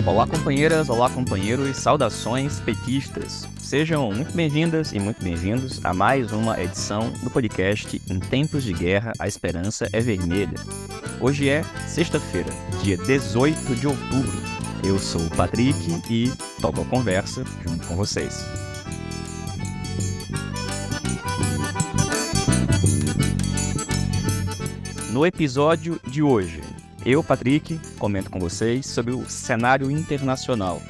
Olá, companheiras, olá, companheiros, saudações petistas. Sejam muito bem-vindas e muito bem-vindos a mais uma edição do podcast Em Tempos de Guerra, a Esperança é Vermelha. Hoje é sexta-feira, dia 18 de outubro. Eu sou o Patrick e toco a conversa junto com vocês. No episódio de hoje, eu, Patrick, comento com vocês sobre o cenário internacional.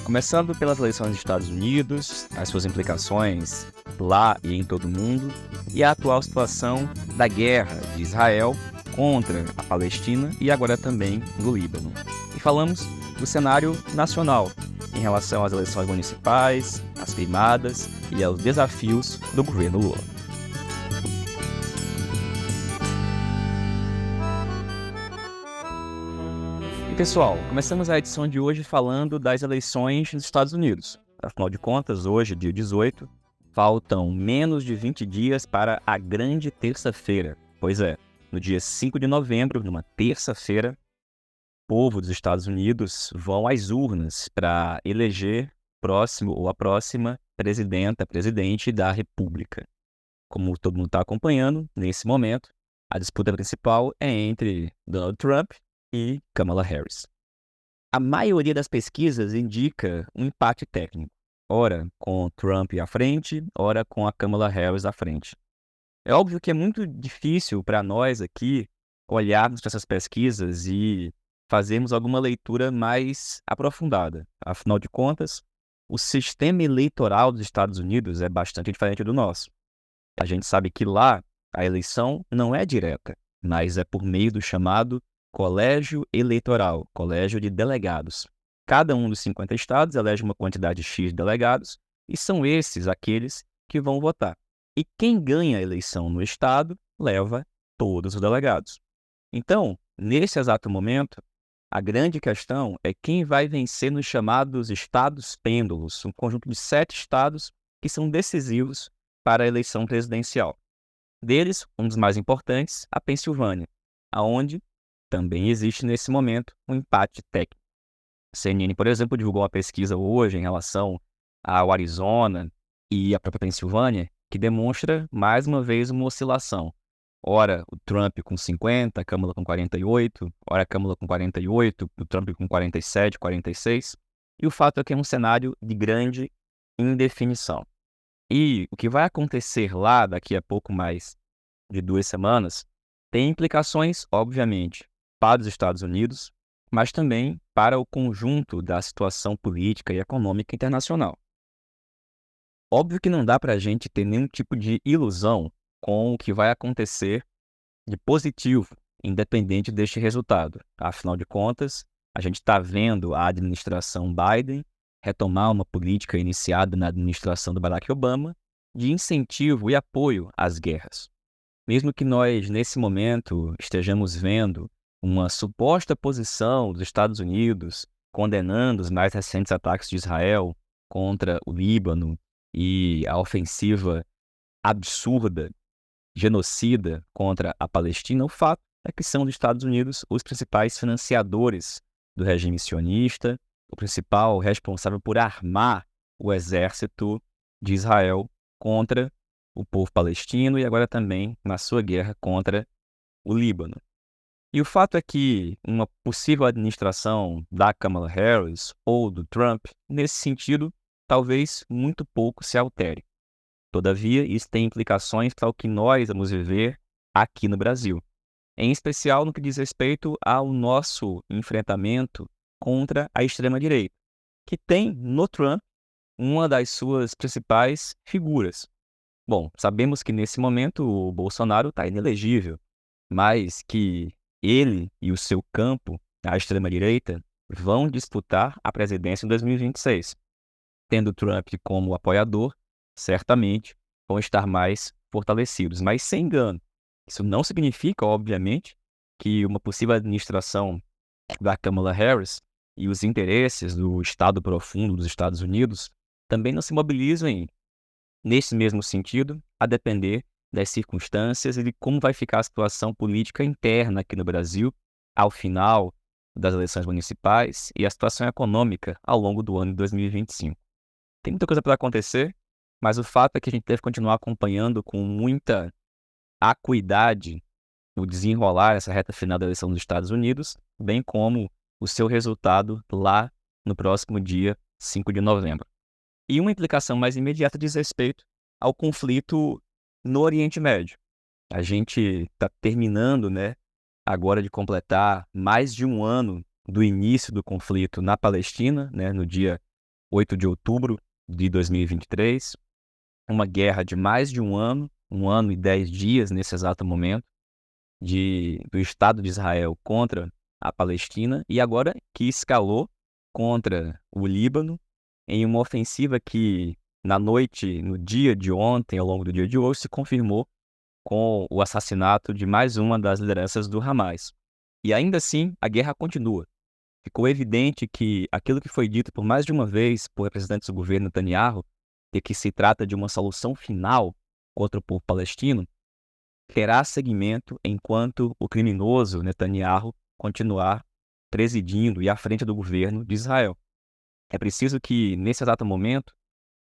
Começando pelas eleições dos Estados Unidos, as suas implicações lá e em todo o mundo, e a atual situação da guerra de Israel contra a Palestina e agora também do Líbano. E falamos do cenário nacional, em relação às eleições municipais, às queimadas e aos desafios do governo Lula. E pessoal, começamos a edição de hoje falando das eleições nos Estados Unidos. Afinal de contas, hoje, dia 18, faltam menos de 20 dias para a grande terça-feira. Pois é, no dia 5 de novembro, numa terça-feira, o povo dos Estados Unidos vão às urnas para eleger próximo ou a próxima presidente da República. Como todo mundo está acompanhando, nesse momento, a disputa principal é entre Donald Trump e Kamala Harris. A maioria das pesquisas indica um empate técnico, ora com Trump à frente, ora com a Kamala Harris à frente. É óbvio que é muito difícil para nós aqui olharmos para essas pesquisas e fazermos alguma leitura mais aprofundada. Afinal de contas, o sistema eleitoral dos Estados Unidos é bastante diferente do nosso. A gente sabe que lá a eleição não é direta, mas é por meio do chamado colégio eleitoral, colégio de delegados. Cada um dos 50 estados elege uma quantidade X de delegados e são esses aqueles que vão votar. E quem ganha a eleição no estado leva todos os delegados. Então, nesse exato momento, a grande questão é quem vai vencer nos chamados estados pêndulos, um conjunto de 7 estados que são decisivos para a eleição presidencial. Deles, um dos mais importantes, a Pensilvânia, aonde também existe nesse momento um empate técnico. A CNN, por exemplo, divulgou uma pesquisa hoje em relação ao Arizona e à própria Pensilvânia, que demonstra mais uma vez uma oscilação. Ora o Trump com 50, a Kamala com 48, ora a Kamala com 48, o Trump com 47, 46. E o fato é que é um cenário de grande indefinição. E o que vai acontecer lá daqui a pouco mais de 2 semanas tem implicações, obviamente, para os Estados Unidos, mas também para o conjunto da situação política e econômica internacional. Óbvio que não dá para a gente ter nenhum tipo de ilusão com o que vai acontecer de positivo, independente deste resultado. Afinal de contas, a gente está vendo a administração Biden retomar uma política iniciada na administração do Barack Obama de incentivo e apoio às guerras. Mesmo que nós, nesse momento, estejamos vendo uma suposta posição dos Estados Unidos condenando os mais recentes ataques de Israel contra o Líbano e a ofensiva absurda, genocida contra a Palestina, o fato é que são os Estados Unidos os principais financiadores do regime sionista, o principal responsável por armar o exército de Israel contra o povo palestino e agora também na sua guerra contra o Líbano. E o fato é que uma possível administração da Kamala Harris ou do Trump, nesse sentido, talvez muito pouco se altere. Todavia, isso tem implicações para o que nós vamos viver aqui no Brasil, em especial no que diz respeito ao nosso enfrentamento contra a extrema-direita, que tem no Trump uma das suas principais figuras. Bom, sabemos que nesse momento o Bolsonaro está inelegível, mas que ele e o seu campo, a extrema-direita, vão disputar a presidência em 2026. Tendo Trump como apoiador, certamente vão estar mais fortalecidos. Mas sem engano, isso não significa, obviamente, que uma possível administração da Kamala Harris e os interesses do Estado profundo dos Estados Unidos também não se mobilizem nesse mesmo sentido, a depender das circunstâncias e de como vai ficar a situação política interna aqui no Brasil ao final das eleições municipais e a situação econômica ao longo do ano de 2025. Tem muita coisa para acontecer, mas o fato é que a gente deve continuar acompanhando com muita acuidade o desenrolar essa reta final da eleição dos Estados Unidos, bem como o seu resultado lá no próximo dia 5 de novembro. E uma implicação mais imediata diz respeito ao conflito no Oriente Médio. A gente está terminando, agora de completar mais de um ano do início do conflito na Palestina, no dia 8 de outubro de 2023. Uma guerra de mais de um ano e 10 dias nesse exato momento, do Estado de Israel contra a Palestina, e agora que escalou contra o Líbano em uma ofensiva que no dia de ontem, ao longo do dia de hoje, se confirmou com o assassinato de mais uma das lideranças do Hamas. E ainda assim, a guerra continua. Ficou evidente que aquilo que foi dito por mais de uma vez por representantes do governo Netanyahu, de que se trata de uma solução final contra o povo palestino, terá seguimento enquanto o criminoso Netanyahu continuar presidindo e à frente do governo de Israel. É preciso que, nesse exato momento,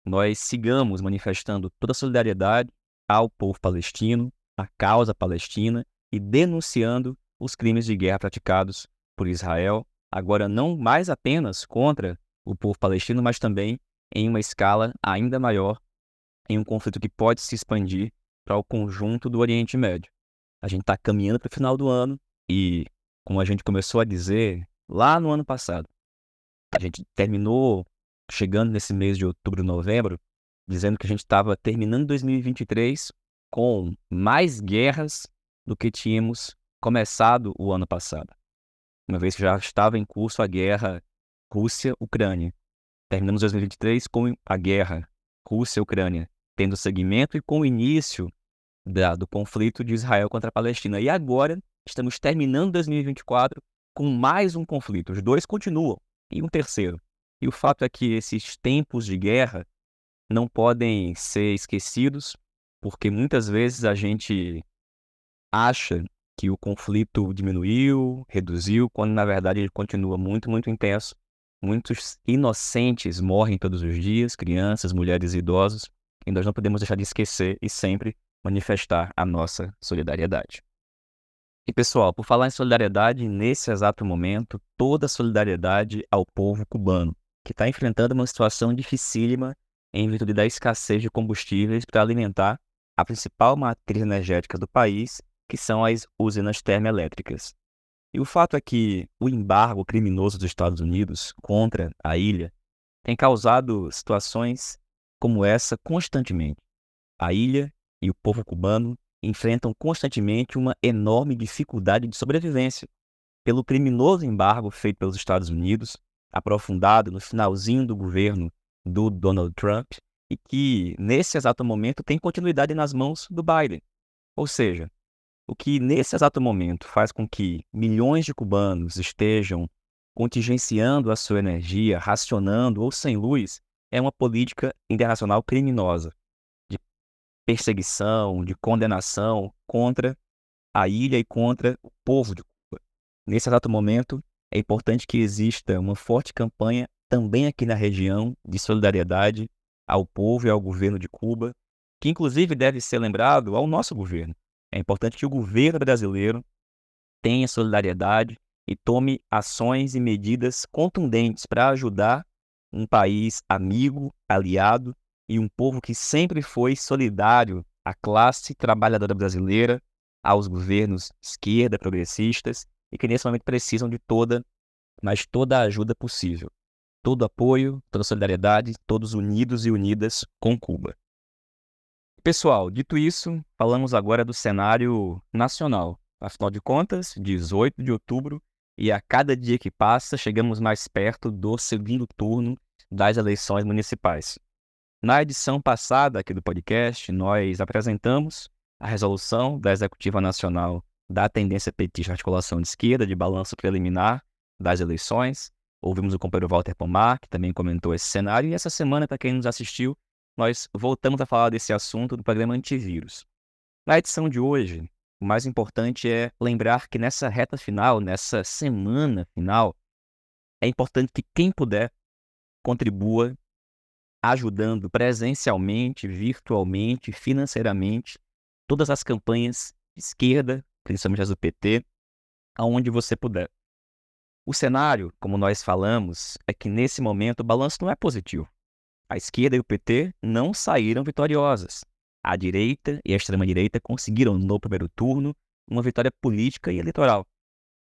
nós sigamos manifestando toda a solidariedade ao povo palestino, à causa palestina e denunciando os crimes de guerra praticados por Israel, agora não mais apenas contra o povo palestino, mas também em uma escala ainda maior, em um conflito que pode se expandir para o conjunto do Oriente Médio. A gente está caminhando para o final do ano e, como a gente começou a dizer lá no ano passado, a gente terminou chegando nesse mês de outubro, novembro, dizendo que a gente estava terminando 2023 com mais guerras do que tínhamos começado o ano passado. Uma vez que já estava em curso a guerra Rússia-Ucrânia. Terminamos 2023 com a guerra Rússia-Ucrânia tendo seguimento e com o início do conflito de Israel contra a Palestina. E agora estamos terminando 2024 com mais um conflito. Os dois continuam, e um terceiro. E o fato é que esses tempos de guerra não podem ser esquecidos, porque muitas vezes a gente acha que o conflito diminuiu, reduziu, quando na verdade ele continua muito, muito intenso. Muitos inocentes morrem todos os dias, crianças, mulheres e idosos, e nós não podemos deixar de esquecer e sempre manifestar a nossa solidariedade. E pessoal, por falar em solidariedade, nesse exato momento, toda a solidariedade ao povo cubano, que está enfrentando uma situação dificílima em virtude da escassez de combustíveis para alimentar a principal matriz energética do país, que são as usinas termoelétricas. E o fato é que o embargo criminoso dos Estados Unidos contra a ilha tem causado situações como essa constantemente. A ilha e o povo cubano enfrentam constantemente uma enorme dificuldade de sobrevivência pelo criminoso embargo feito pelos Estados Unidos, aprofundado no finalzinho do governo do Donald Trump, e que, nesse exato momento, tem continuidade nas mãos do Biden. Ou seja, o que nesse exato momento faz com que milhões de cubanos estejam contingenciando a sua energia, racionando ou sem luz, é uma política internacional criminosa, de perseguição, de condenação contra a ilha e contra o povo de Cuba. Nesse exato momento, é importante que exista uma forte campanha também aqui na região de solidariedade ao povo e ao governo de Cuba, que inclusive deve ser lembrado ao nosso governo. É importante que o governo brasileiro tenha solidariedade e tome ações e medidas contundentes para ajudar um país amigo, aliado e um povo que sempre foi solidário à classe trabalhadora brasileira, aos governos de esquerda, progressistas, e que nesse momento precisam de toda a ajuda possível. Todo apoio, toda solidariedade, todos unidos e unidas com Cuba. Pessoal, dito isso, falamos agora do cenário nacional. Afinal de contas, 18 de outubro, e a cada dia que passa, chegamos mais perto do segundo turno das eleições municipais. Na edição passada aqui do podcast, nós apresentamos a resolução da Executiva Nacional da Tendência Petista Articulação de Esquerda, de balanço preliminar das eleições. Ouvimos o companheiro Walter Pomar, que também comentou esse cenário, e essa semana, para quem nos assistiu, nós voltamos a falar desse assunto no programa Antivírus. Na edição de hoje, o mais importante é lembrar que nessa reta final, nessa semana final, é importante que quem puder contribua ajudando presencialmente, virtualmente, financeiramente, todas as campanhas de esquerda, principalmente as do PT, aonde você puder. O cenário, como nós falamos, é que nesse momento o balanço não é positivo. A esquerda e o PT não saíram vitoriosas. A direita e a extrema-direita conseguiram, no primeiro turno, uma vitória política e eleitoral.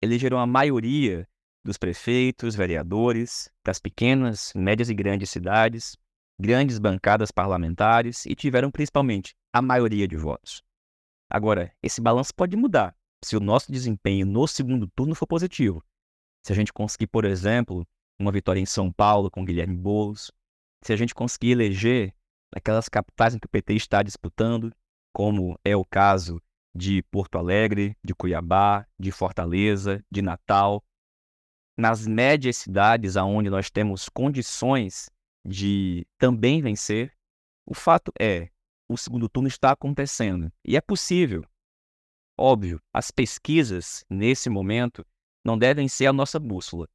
Elegeram a maioria dos prefeitos, vereadores, das pequenas, médias e grandes cidades, grandes bancadas parlamentares e tiveram principalmente a maioria de votos. Agora, esse balanço pode mudar se o nosso desempenho no segundo turno for positivo. Se a gente conseguir, por exemplo, uma vitória em São Paulo com Guilherme Boulos, se a gente conseguir eleger aquelas capitais em que o PT está disputando, como é o caso de Porto Alegre, de Cuiabá, de Fortaleza, de Natal, nas médias cidades onde nós temos condições de também vencer, o fato é, o segundo turno está acontecendo e é possível. Óbvio, as pesquisas, nesse momento, não devem ser a nossa bússola.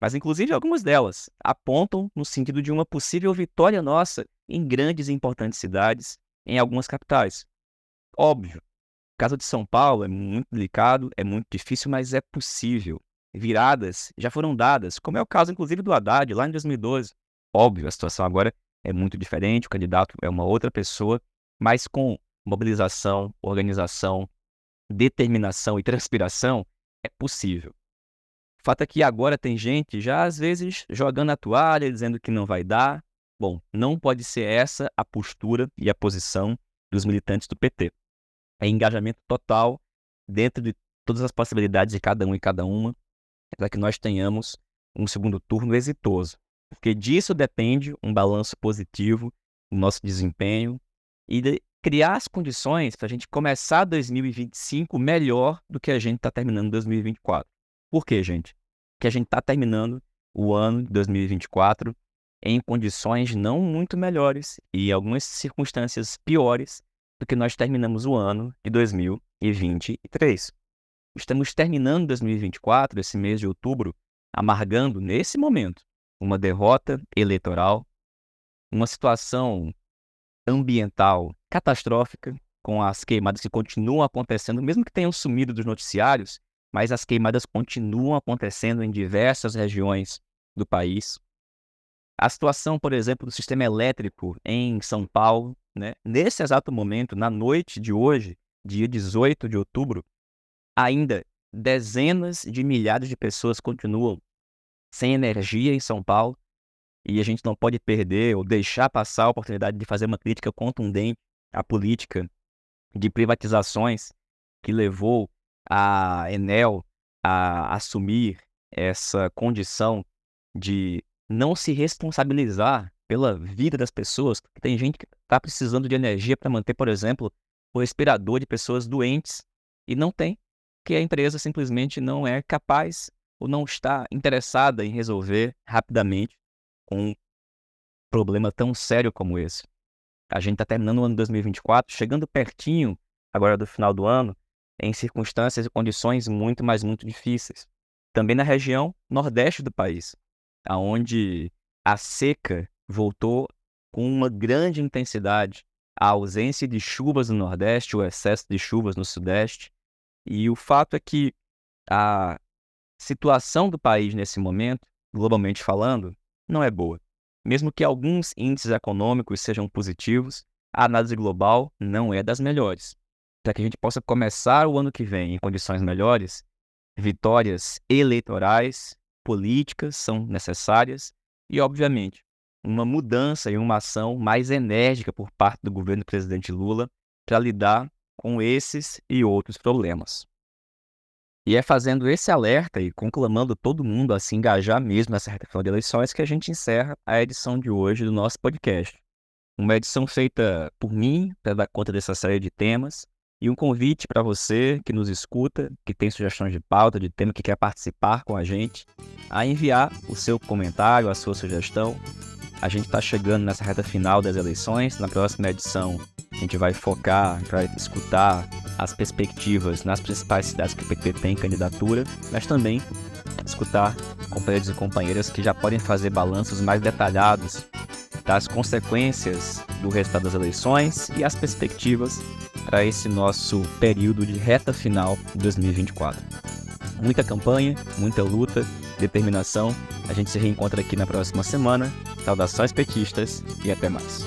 Mas, inclusive, algumas delas apontam no sentido de uma possível vitória nossa em grandes e importantes cidades, em algumas capitais. Óbvio, o caso de São Paulo é muito delicado, é muito difícil, mas é possível. Viradas já foram dadas, como é o caso, inclusive, do Haddad, lá em 2012. Óbvio, a situação agora é muito diferente, o candidato é uma outra pessoa, mas com mobilização, organização, determinação e transpiração, é possível. O fato é que agora tem gente já, às vezes, jogando a toalha, dizendo que não vai dar. Bom, não pode ser essa a postura e a posição dos militantes do PT. É engajamento total dentro de todas as possibilidades de cada um e cada uma para que nós tenhamos um segundo turno exitoso. Porque disso depende um balanço positivo do nosso desempenho e de criar as condições para a gente começar 2025 melhor do que a gente está terminando 2024. Por quê, gente? Porque a gente está terminando o ano de 2024 em condições não muito melhores e em algumas circunstâncias piores do que nós terminamos o ano de 2023. Estamos terminando 2024, esse mês de outubro, amargando, nesse momento, uma derrota eleitoral, uma situação ambiental catastrófica, com as queimadas que continuam acontecendo, mesmo que tenham sumido dos noticiários, mas as queimadas continuam acontecendo em diversas regiões do país. A situação, por exemplo, do sistema elétrico em São Paulo, né? Nesse exato momento, na noite de hoje, dia 18 de outubro, ainda dezenas de milhares de pessoas continuam sem energia em São Paulo e a gente não pode perder ou deixar passar a oportunidade de fazer uma crítica contundente à política de privatizações que levou a Enel a assumir essa condição de não se responsabilizar pela vida das pessoas. Tem gente que está precisando de energia para manter, por exemplo, o respirador de pessoas doentes e não tem, porque a empresa simplesmente não é capaz ou não está interessada em resolver rapidamente um problema tão sério como esse. A gente está terminando o ano de 2024, chegando pertinho agora do final do ano, em circunstâncias e condições muito, mas muito difíceis. Também na região nordeste do país, onde a seca voltou com uma grande intensidade, a ausência de chuvas no Nordeste, o excesso de chuvas no Sudeste. E o fato é que a situação do país nesse momento, globalmente falando, não é boa. Mesmo que alguns índices econômicos sejam positivos, a análise global não é das melhores. Para que a gente possa começar o ano que vem em condições melhores, vitórias eleitorais, políticas são necessárias e, obviamente, uma mudança e uma ação mais enérgica por parte do governo do presidente Lula para lidar com esses e outros problemas. E é fazendo esse alerta e conclamando todo mundo a se engajar mesmo nessa reta final de eleições que a gente encerra a edição de hoje do nosso podcast. Uma edição feita por mim para dar conta dessa série de temas e um convite para você que nos escuta, que tem sugestões de pauta, de tema, que quer participar com a gente, a enviar o seu comentário, a sua sugestão. A gente está chegando nessa reta final das eleições. Na próxima edição, a gente vai focar, vai escutar as perspectivas nas principais cidades que o PT tem candidatura, mas também escutar companheiros e companheiras que já podem fazer balanços mais detalhados das consequências do resultado das eleições e as perspectivas para esse nosso período de reta final de 2024. Muita campanha, muita luta, determinação. A gente se reencontra aqui na próxima semana. Saudações petistas e até mais.